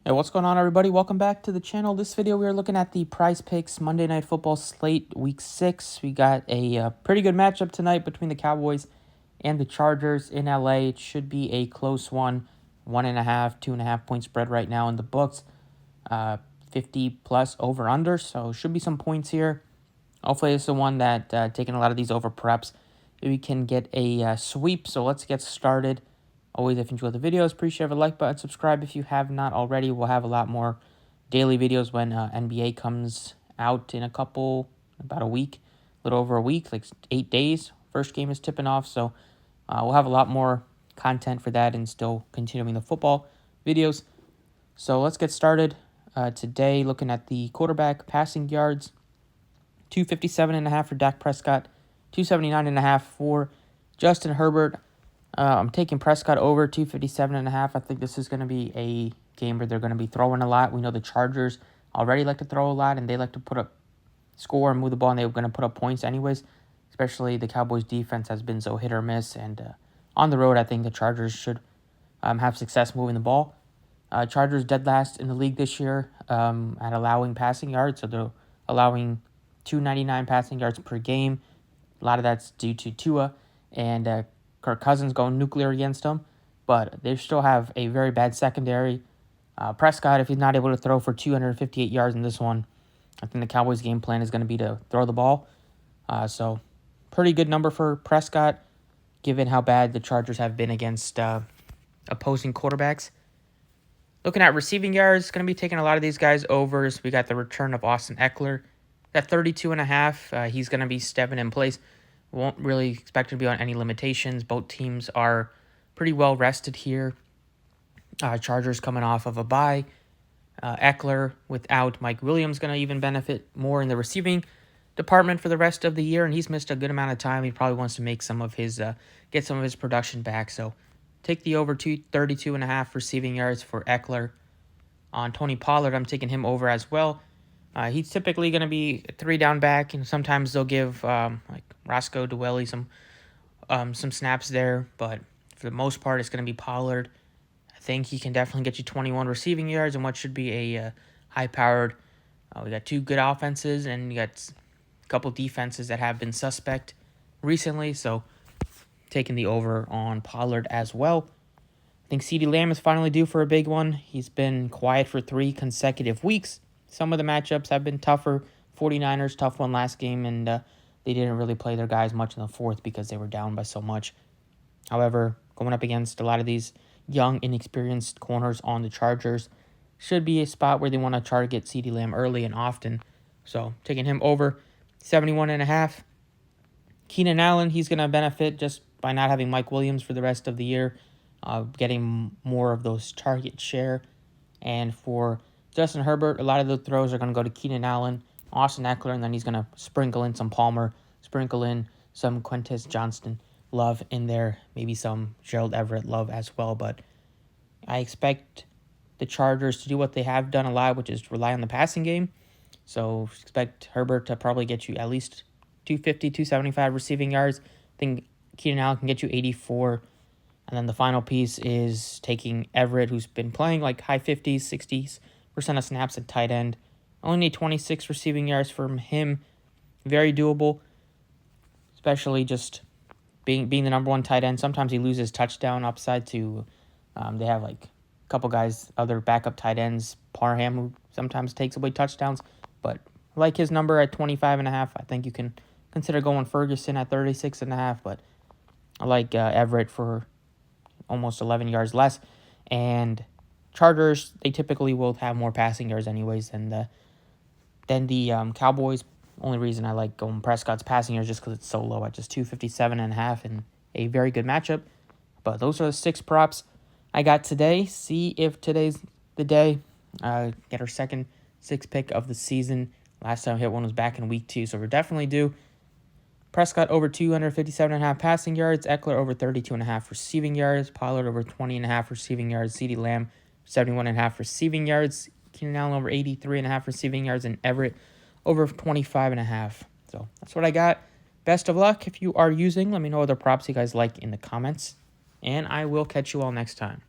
Hey, what's going on, everybody? Welcome back to the channel. This video, we are looking at the Prizepicks Monday Night Football slate, Week 6. We got a pretty good matchup tonight between the Cowboys and the Chargers in LA. It should be a close one. 1.5, 2.5 point spread right now in the books. 50 plus over under, so should be some points here. Hopefully, it's the one that taking a lot of these over preps. We can get a sweep, so let's get started. Always, if you enjoy the videos, please share a like button, subscribe if you have not already. We'll have a lot more daily videos when NBA comes out in about a week, a little over a week, like 8 days. First game is tipping off, so we'll have a lot more content for that and still continuing the football videos. So let's get started. Today, looking at the quarterback passing yards, 257.5 for Dak Prescott, 279.5 for Justin Herbert. I'm taking Prescott over 257.5. I think this is going to be a game where they're going to be throwing a lot. We know the Chargers already like to throw a lot, and they like to put up score and move the ball, and they're going to put up points anyways. Especially the Cowboys' defense has been so hit or miss, and on the road, I think the Chargers should have success moving the ball. Chargers dead last in the league this year at allowing passing yards, so they're allowing 299 passing yards per game. A lot of that's due to Tua and Kirk Cousins going nuclear against them, but they still have a very bad secondary. Prescott, if he's not able to throw for 258 yards in this one, I think the Cowboys' game plan is going to be to throw the ball. So pretty good number for Prescott, given how bad the Chargers have been against opposing quarterbacks. Looking at receiving yards, going to be taking a lot of these guys overs. We got the return of Austin Eckler at 32.5. He's going to be stepping in place. Won't really expect to be on any limitations. Both teams are pretty well rested here. Chargers coming off of a bye. Eckler without Mike Williams going to even benefit more in the receiving department for the rest of the year, and he's missed a good amount of time. He probably wants to make some of his get some of his production back. So take the over 32.5 receiving yards for Eckler. On Tony Pollard, I'm taking him over as well. He's typically going to be a 3-down back, and sometimes they'll give like Roscoe Dwelly some snaps there, but for the most part, it's going to be Pollard. I think he can definitely get you 21 receiving yards and what should be a high-powered. We got two good offenses, and you got a couple defenses that have been suspect recently, so taking the over on Pollard as well. I think CeeDee Lamb is finally due for a big one. He's been quiet for 3 consecutive weeks. Some of the matchups have been tougher. 49ers, tough one last game, and they didn't really play their guys much in the fourth because they were down by so much. However, going up against a lot of these young, inexperienced corners on the Chargers should be a spot where they want to target CeeDee Lamb early and often. So, taking him over 71.5. Keenan Allen, he's going to benefit just by not having Mike Williams for the rest of the year, getting more of those target share. And for Justin Herbert, a lot of the throws are going to go to Keenan Allen, Austin Eckler, and then he's going to sprinkle in some Palmer, sprinkle in some Quintez Johnston love in there, maybe some Gerald Everett love as well. But I expect the Chargers to do what they have done a lot, which is rely on the passing game. So expect Herbert to probably get you at least 250, 275 receiving yards. I think Keenan Allen can get you 84. And then the final piece is taking Everett, who's been playing like high 50s, 60s % of snaps at tight end. Only need 26 receiving yards from him. Very doable, especially just being the number one tight end. Sometimes he loses touchdown upside to they have like a couple guys, other backup tight ends, Parham, who sometimes takes away touchdowns. But I like his number at 25.5. I think you can consider going Ferguson at 36.5. But I like Everett for almost 11 yards less. And Chargers, they typically will have more passing yards anyways than the Cowboys. Only reason I like going Prescott's passing yards just because it's so low at just 257.5 and a very good matchup. But those are the 6 props I got today. See if today's the day. Get our second 6 pick of the season. Last time I hit one was back in week 2, so we're definitely due. Prescott over 257.5 passing yards. Eckler over 32.5 receiving yards. Pollard over 20.5 receiving yards. CeeDee Lamb 71.5 receiving yards. Keenan Allen over 83.5 receiving yards. And Everett over 25.5. So that's what I got. Best of luck if you are using. Let me know other props you guys like in the comments. And I will catch you all next time.